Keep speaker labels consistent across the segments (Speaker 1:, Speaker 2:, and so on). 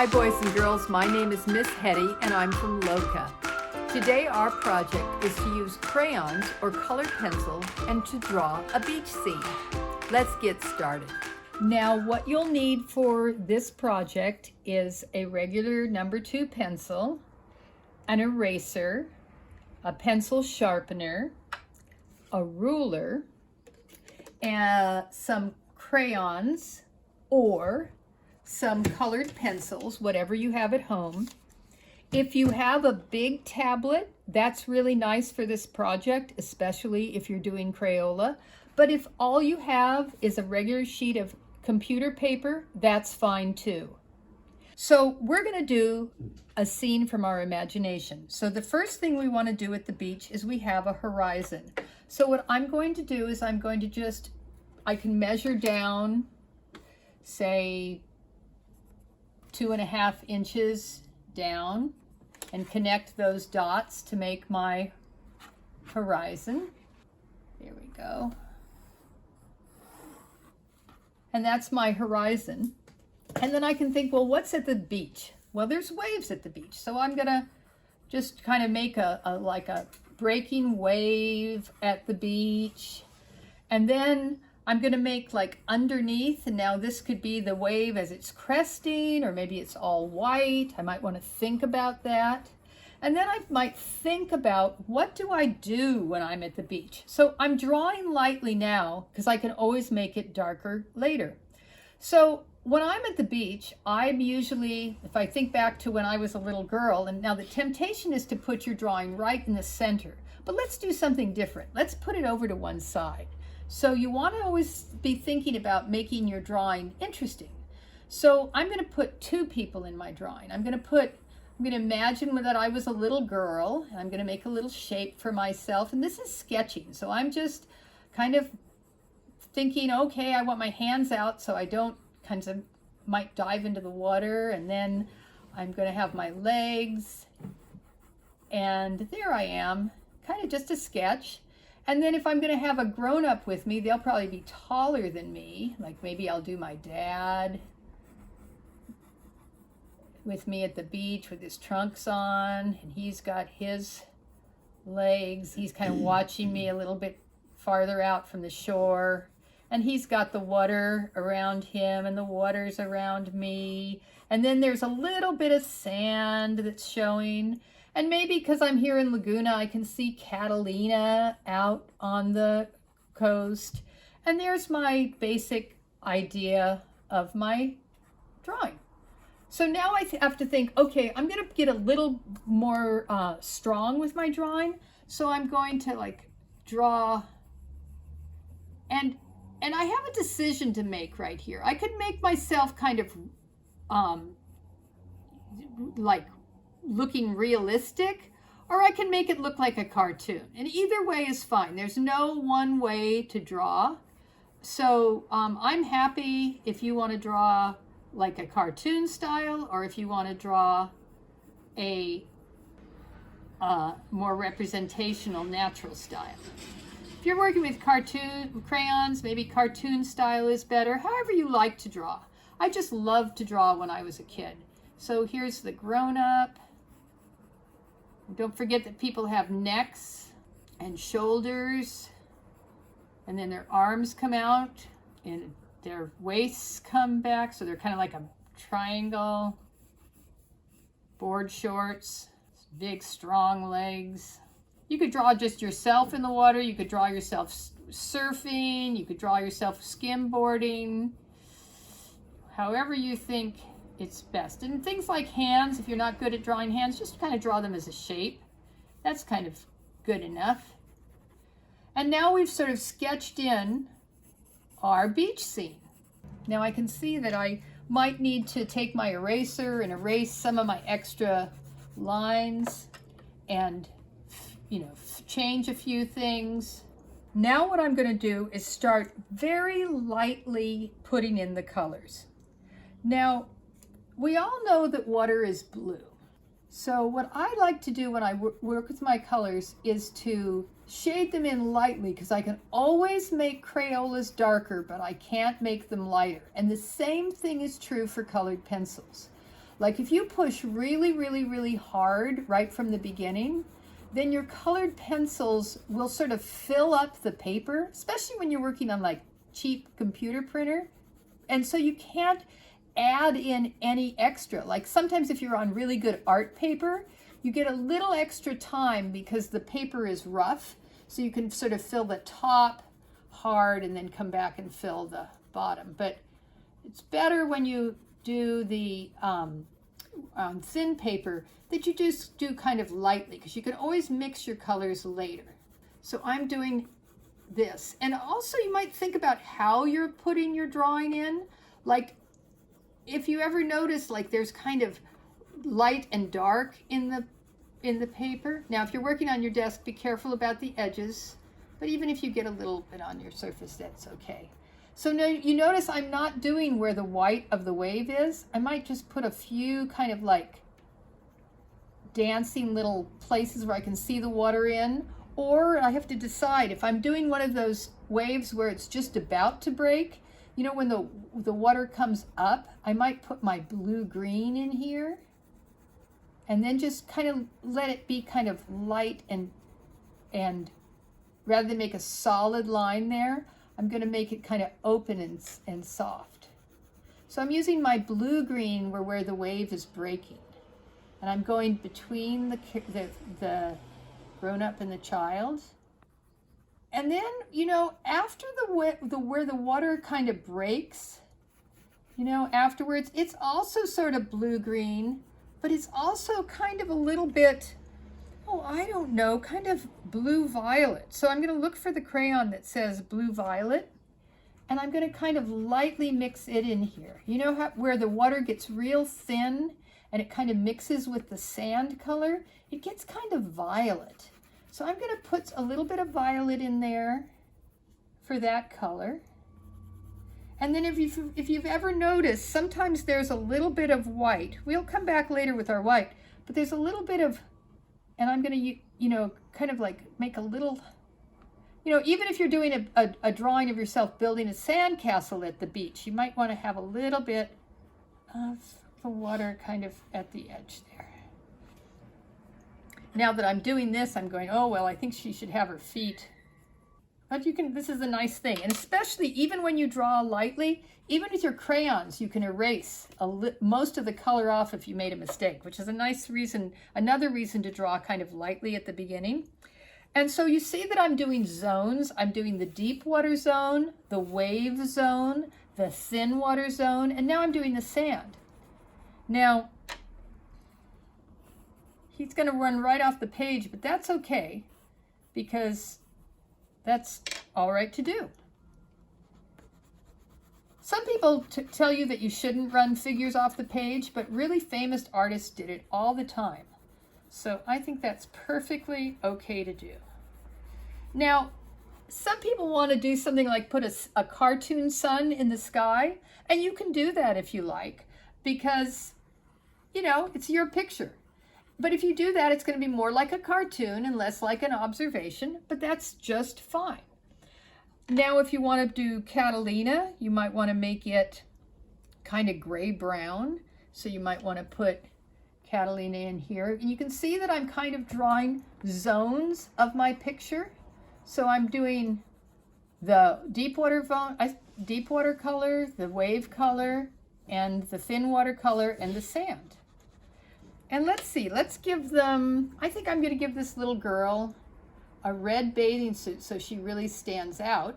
Speaker 1: Hi boys and girls, my name is Miss Hetty and I'm from LOCA. Today our project is to use crayons or colored pencil and to draw a beach scene. Let's get started. Now what you'll need for this project is a regular number 2 pencil, an eraser, a pencil sharpener, a ruler, and some crayons or some colored pencils, whatever you have at home. If you have a big tablet, that's really nice for this project, especially if you're doing Crayola. But if all you have is a regular sheet of computer paper, that's fine too. So we're going to do a scene from our imagination. So the first thing we want to do at the beach is we have a horizon. So what I'm going to do is I'm going to I can measure down, say 2.5 inches down and connect those dots to make my horizon. There we go. And that's my horizon. And then I can think, well, what's at the beach? Well, there's waves at the beach. So I'm gonna just kind of make like a breaking wave at the beach. And then I'm gonna make like underneath, and now this could be the wave as it's cresting, or maybe it's all white. I might wanna think about that. And then I might think about, what do I do when I'm at the beach? So I'm drawing lightly now because I can always make it darker later. So when I'm at the beach, I'm usually, if I think back to when I was a little girl, and now the temptation is to put your drawing right in the center, but let's do something different. Let's put it over to one side. So you want to always be thinking about making your drawing interesting. So I'm going to put 2 people in my drawing. I'm going to imagine that I was a little girl, and I'm going to make a little shape for myself. And this is sketching. So I'm just kind of thinking, okay, I want my hands out so I don't kind of might dive into the water. And then I'm going to have my legs. And there I am, kind of just a sketch. And then if I'm going to have a grown-up with me, they'll probably be taller than me. Like maybe I'll do my dad with me at the beach with his trunks on, and he's got his legs. He's kind of watching me a little bit farther out from the shore, and he's got the water around him and the water's around me. And then there's a little bit of sand that's showing. And maybe because I'm here in Laguna, I can see Catalina out on the coast. And there's my basic idea of my drawing. So now I have to think, okay, I'm going to get a little more strong with my drawing. So I'm going to like draw, and I have a decision to make right here. I could make myself kind of like looking realistic, or I can make it look like a cartoon. And either way is fine. There's no one way to draw. So I'm happy if you want to draw like a cartoon style, or if you want to draw a more representational natural style. If you're working with cartoon crayons, maybe cartoon style is better. However you like to draw. I just loved to draw when I was a kid. So here's the grown-up. Don't forget that people have necks and shoulders, and then their arms come out and their waists come back, so they're kind of like a triangle. Board shorts, big strong legs. You could draw just yourself in the water. You could draw yourself surfing. You could draw yourself skimboarding. However you think it's best. And things like hands, if you're not good at drawing hands, just kind of draw them as a shape. That's kind of good enough. And now we've sort of sketched in our beach scene. Now I can see that I might need to take my eraser and erase some of my extra lines and, change a few things. Now what I'm going to do is start very lightly putting in the colors. Now, we all know that water is blue. So what I like to do when I work with my colors is to shade them in lightly, because I can always make Crayolas darker, but I can't make them lighter. And the same thing is true for colored pencils. Like if you push really, really, really hard right from the beginning, then your colored pencils will sort of fill up the paper, especially when you're working on like cheap computer printer. And so you can't add in any extra. Like sometimes if you're on really good art paper, you get a little extra time because the paper is rough. So you can sort of fill the top hard and then come back and fill the bottom. But it's better when you do the thin paper that you just do kind of lightly, because you can always mix your colors later. So I'm doing this. And also you might think about how you're putting your drawing in. Like if you ever notice, like there's kind of light and dark in the paper. Now, if you're working on your desk, be careful about the edges, but even if you get a little bit on your surface, that's okay. So now you notice I'm not doing where the white of the wave is. I might just put a few kind of like dancing little places where I can see the water in, or I have to decide if I'm doing one of those waves where it's just about to break. You know, when the water comes up, I might put my blue-green in here and then just kind of let it be kind of light and rather than make a solid line there, I'm going to make it kind of open and soft. So I'm using my blue-green where the wave is breaking. And I'm going between the grown-up and the child. And then, you know, after where the water kind of breaks, you know, afterwards, it's also sort of blue-green, but it's also kind of a little bit, oh, I don't know, kind of blue-violet. So I'm going to look for the crayon that says blue-violet, and I'm going to kind of lightly mix it in here. You know how where the water gets real thin and it kind of mixes with the sand color? It gets kind of violet. So I'm going to put a little bit of violet in there for that color. And then if you've ever noticed, sometimes there's a little bit of white. We'll come back later with our white, but there's a little bit of, and I'm going to, you know, kind of like make a little, you know, even if you're doing a drawing of yourself building a sandcastle at the beach, you might want to have a little bit of the water kind of at the edge there. Now that I'm doing this, I'm going, oh, well, I think she should have her feet. But you can, this is a nice thing. And especially even when you draw lightly, even with your crayons, you can erase most of the color off if you made a mistake, which is a nice reason, another reason to draw kind of lightly at the beginning. And so you see that I'm doing zones. I'm doing the deep water zone, the wave zone, the thin water zone, and now I'm doing the sand. Now, he's going to run right off the page, but that's okay because that's all right to do. Some people tell you that you shouldn't run figures off the page, but really famous artists did it all the time. So I think that's perfectly okay to do. Now, some people want to do something like put a cartoon sun in the sky, and you can do that if you like, because, you know, it's your picture. But if you do that, it's going to be more like a cartoon and less like an observation, but that's just fine. Now, if you want to do Catalina, you might want to make it kind of gray-brown. So you might want to put Catalina in here. And you can see that I'm kind of drawing zones of my picture. So I'm doing the deep water color, the wave color, and the thin water color, and the sand. And let's see, let's give them, I think I'm going to give this little girl a red bathing suit so she really stands out.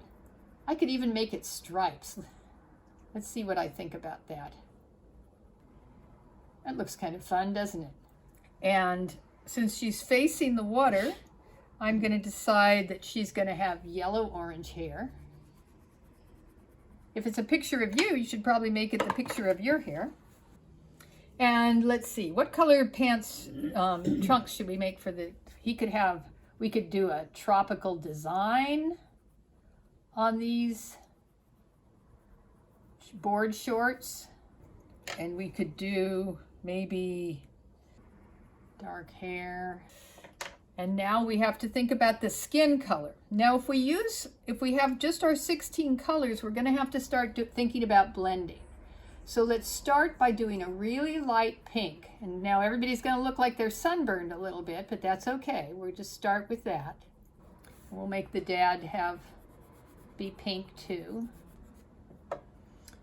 Speaker 1: I could even make it stripes. Let's see what I think about that. That looks kind of fun, doesn't it? And since she's facing the water, I'm going to decide that she's going to have yellow-orange hair. If it's a picture of you, you should probably make it the picture of your hair. And let's see, what color pants trunks should we make for the, we could do a tropical design on these board shorts. And we could do maybe dark hair. And now we have to think about the skin color. Now if we have just our 16 colors, we're going to have to start thinking about blending. So let's start by doing a really light pink. And now everybody's going to look like they're sunburned a little bit, but that's okay. We'll just start with that. We'll make the dad be pink too. You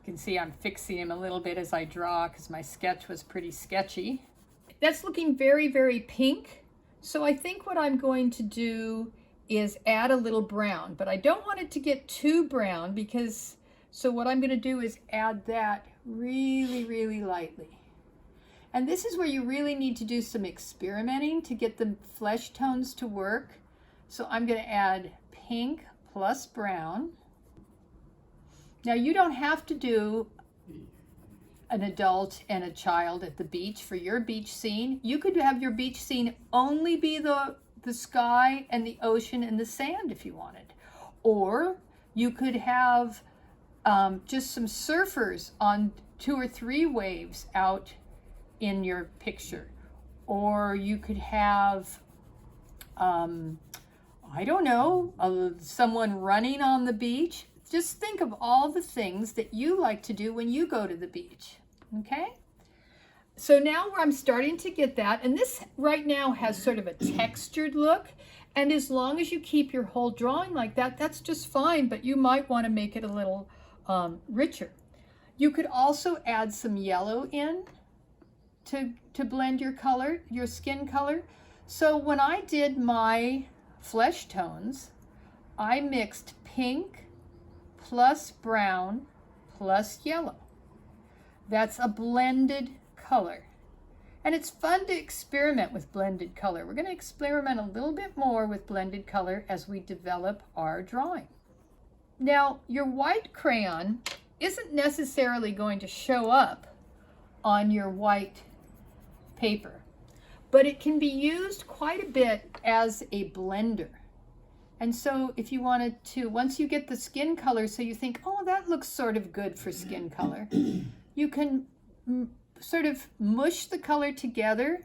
Speaker 1: can see I'm fixing him a little bit as I draw because my sketch was pretty sketchy. That's looking very, very pink. So I think what I'm going to do is add a little brown, but I don't want it to get too brown so what I'm going to do is add that really, really lightly. And this is where you really need to do some experimenting to get the flesh tones to work. So I'm going to add pink plus brown. Now you don't have to do an adult and a child at the beach for your beach scene. You could have your beach scene only be the sky and the ocean and the sand if you wanted. Or you could have just some surfers on 2 or 3 waves out in your picture. Or you could have, I don't know, someone running on the beach. Just think of all the things that you like to do when you go to the beach, okay? So now I'm starting to get that, and this right now has sort of a textured look, and as long as you keep your whole drawing like that, that's just fine, but you might want to make it a little richer. You could also add some yellow in to blend your color, your skin color. So when I did my flesh tones, I mixed pink plus brown plus yellow. That's a blended color. And it's fun to experiment with blended color. We're going to experiment a little bit more with blended color as we develop our drawing. Now, your white crayon isn't necessarily going to show up on your white paper, but it can be used quite a bit as a blender. And so if you wanted to, once you get the skin color, so you think, oh, that looks sort of good for skin color, you can sort of mush the color together.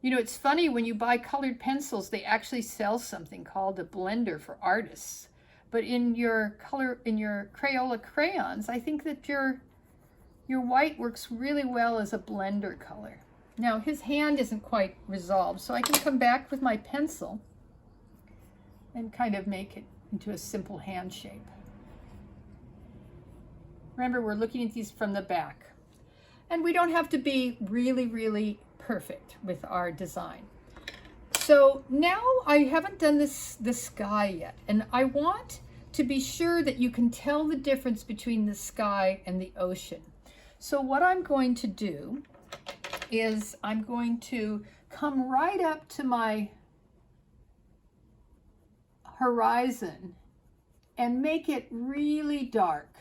Speaker 1: You know, it's funny, when you buy colored pencils, they actually sell something called a blender for artists. But in your Crayola crayons, I think that your white works really well as a blender color. Now, his hand isn't quite resolved, so I can come back with my pencil and kind of make it into a simple hand shape. Remember, we're looking at these from the back. And we don't have to be really, really perfect with our design. So now I haven't done the sky yet, and I want to be sure that you can tell the difference between the sky and the ocean. So what I'm going to do is I'm going to come right up to my horizon and make it really dark.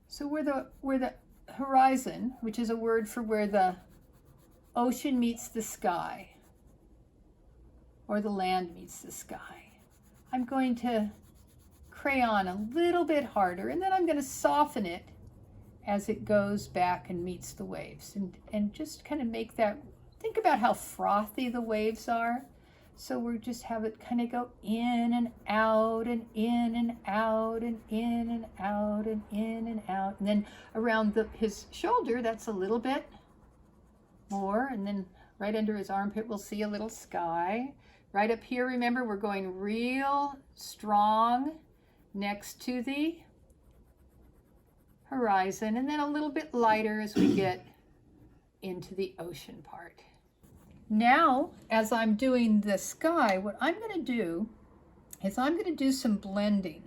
Speaker 1: So where the horizon, which is a word for where the ocean meets the sky, or the land meets the sky, I'm going to crayon a little bit harder, and then I'm going to soften it as it goes back and meets the waves, and just kind of make that, think about how frothy the waves are. So we're just have it kind of go in and out and in and out and in and out and in and out. And then around his shoulder, that's a little bit more. And then right under his armpit, we'll see a little sky. Right up here, remember, we're going real strong next to the horizon. And then a little bit lighter as we get into the ocean part. Now, as I'm doing the sky, what I'm going to do is I'm going to do some blending.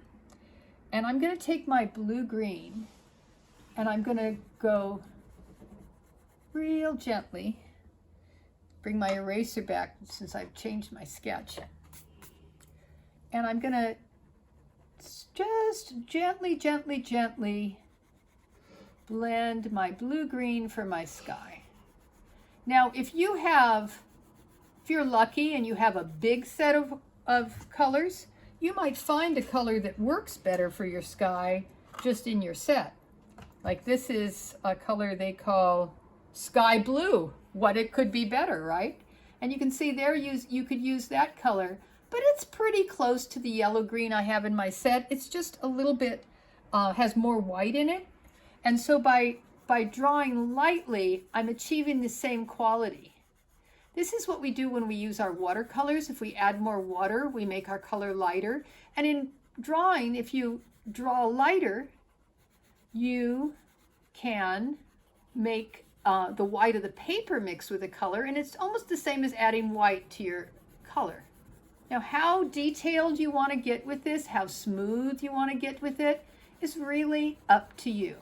Speaker 1: And I'm going to take my blue-green and I'm going to go real gently. Bring my eraser back since I've changed my sketch. And I'm going to just gently, gently, gently blend my blue-green for my sky. Now, if you're lucky and you have a big set of colors, you might find a color that works better for your sky just in your set. Like this is a color they call sky blue. What it could be better, right? And you can see there you could use that color, but it's pretty close to the yellow green I have in my set. It's just a little bit, has more white in it. And so by drawing lightly, I'm achieving the same quality. This is what we do when we use our watercolors. If we add more water, we make our color lighter. And in drawing, if you draw lighter, you can make the white of the paper mix with the color, and it's almost the same as adding white to your color. Now, how detailed you want to get with this, how smooth you want to get with it, is really up to you.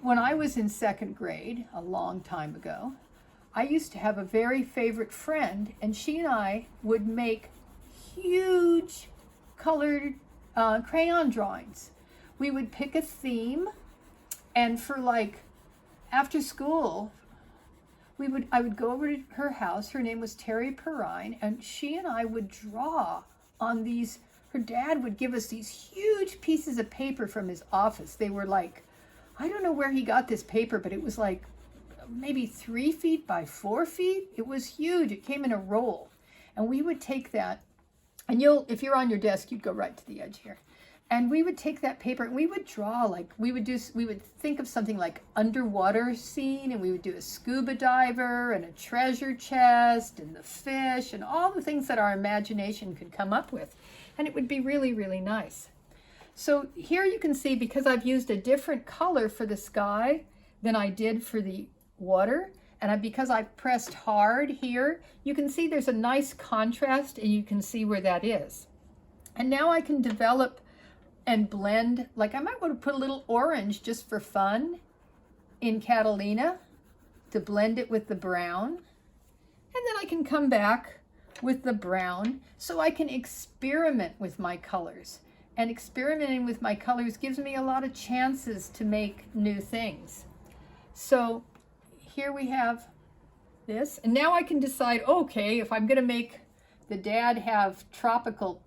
Speaker 1: When I was in second grade, a long time ago, I used to have a very favorite friend, and she and I would make huge colored crayon drawings. We would pick a theme, and for like after school, I would go over to her house. Her name was Terry Perrine, and she and I would draw on these. Her dad would give us these huge pieces of paper from his office. They were like, I don't know where he got this paper, but it was like maybe 3 feet by 4 feet. It was huge. It came in a roll. And we would take that, and if you're on your desk, you'd go right to the edge here. And we would take that paper and we would draw, like we would think of something like underwater scene, and we would do a scuba diver and a treasure chest and the fish and all the things that our imagination could come up with. And it would be really, really nice. So here you can see, because I've used a different color for the sky than I did for the water, and because I pressed hard here, you can see there's a nice contrast, and you can see where that is. And now I can develop and blend, like I might want to put a little orange just for fun in Catalina to blend it with the brown. And then I can come back with the brown, so I can experiment with my colors. And experimenting with my colors gives me a lot of chances to make new things. So here we have this, and now I can decide, okay, if I'm going to make the dad have tropical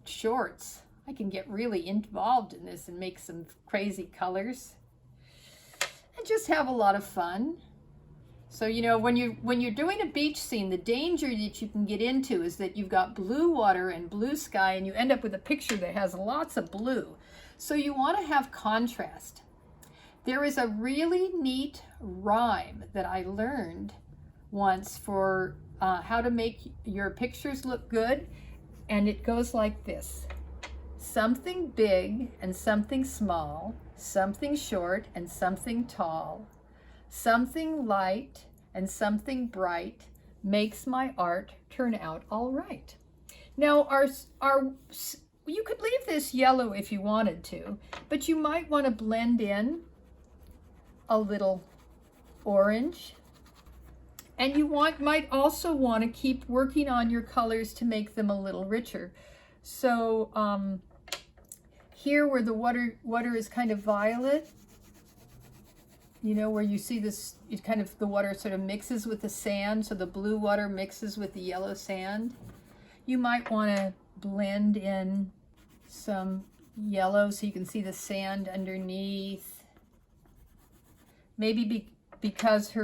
Speaker 1: shorts, I can get really involved in this and make some crazy colors and just have a lot of fun. So, you know, when you're doing a beach scene, the danger that you can get into is that you've got blue water and blue sky, and you end up with a picture that has lots of blue. So you want to have contrast. There is a really neat rhyme that I learned once for how to make your pictures look good, and it goes like this. Something big and something small, something short and something tall, something light and something bright makes my art turn out all right. Now, you could leave this yellow if you wanted to, but you might want to blend in a little orange, and you might also want to keep working on your colors to make them a little richer. So here where the water is kind of violet, you know, where you see this, the water sort of mixes with the sand, so the blue water mixes with the yellow sand. You might want to blend in some yellow so you can see the sand underneath. Maybe because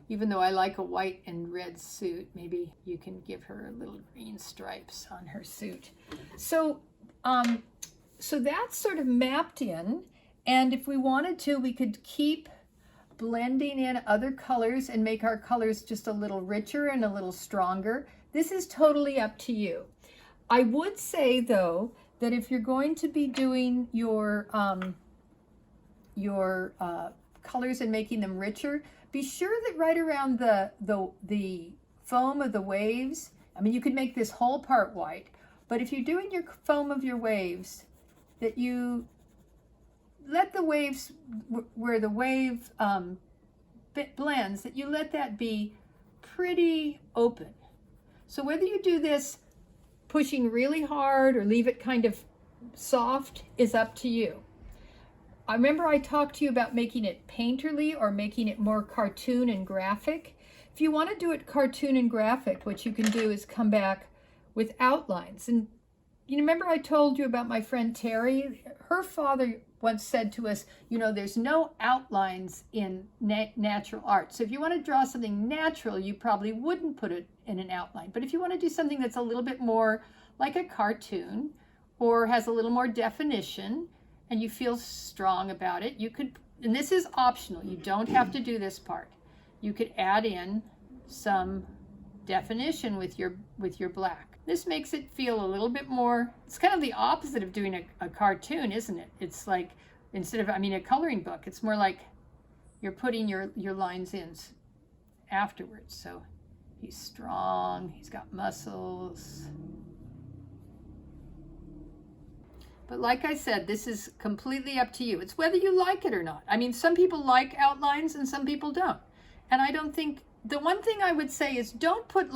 Speaker 1: even though I like a white and red suit, maybe you can give her little green stripes on her suit. So that's sort of mapped in, and if we wanted to, we could keep blending in other colors and make our colors just a little richer and a little stronger. This is totally up to you. I would say, though, that if you're going to be doing your colors and making them richer, be sure that right around the foam of the waves, I mean, you could make this whole part white, but if you're doing your foam of your waves, that you let the waves, where the wave blends, that you let that be pretty open. So whether you do this pushing really hard or leave it kind of soft is up to you. I remember I talked to you about making it painterly or making it more cartoon and graphic. If you want to do it cartoon and graphic, what you can do is come back with outlines. And you remember I told you about my friend Terry? Her father once said to us, you know, there's no outlines in natural art. So if you want to draw something natural, you probably wouldn't put it in an outline. But if you want to do something that's a little bit more like a cartoon or has a little more definition, and you feel strong about it, you could, and this is optional, you don't have to do this part. You could add in some definition with your black. This makes it feel a little bit more, it's kind of the opposite of doing a cartoon, isn't it? It's like, instead of, a coloring book, it's more like you're putting your lines in afterwards. So he's strong, he's got muscles. But like I said, this is completely up to you. It's whether you like it or not. Some people like outlines and some people don't. And I don't think, the one thing I would say is don't put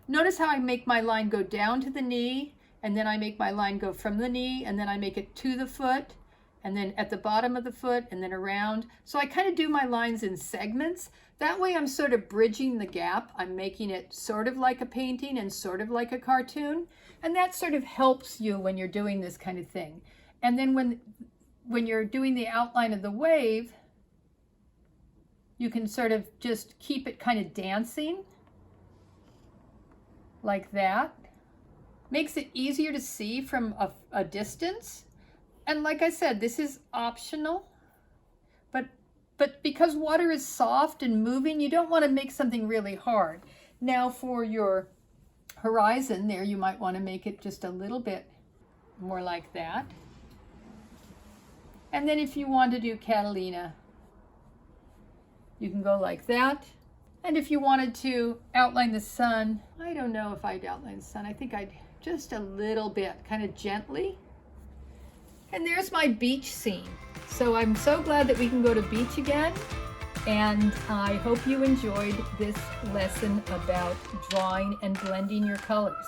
Speaker 1: notice how I make my line go down to the knee, and then I make my line go from the knee, and then I make it to the foot, and then at the bottom of the foot, and then around. So I kind of do my lines in segments. That way I'm sort of bridging the gap. I'm making it sort of like a painting and sort of like a cartoon. And that sort of helps you when you're doing this kind of thing. And then when you're doing the outline of the wave, you can sort of just keep it kind of dancing like that. Makes it easier to see from a distance. And like I said, this is optional, but because water is soft and moving, you don't want to make something really hard. Now for your horizon there, you might want to make it just a little bit more like that. And then if you want to do Catalina, you can go like that. And if you wanted to outline the sun, I don't know if I'd outline the sun. I think I'd just a little bit, kind of gently. And there's my beach scene. So I'm so glad that we can go to beach again. And I hope you enjoyed this lesson about drawing and blending your colors.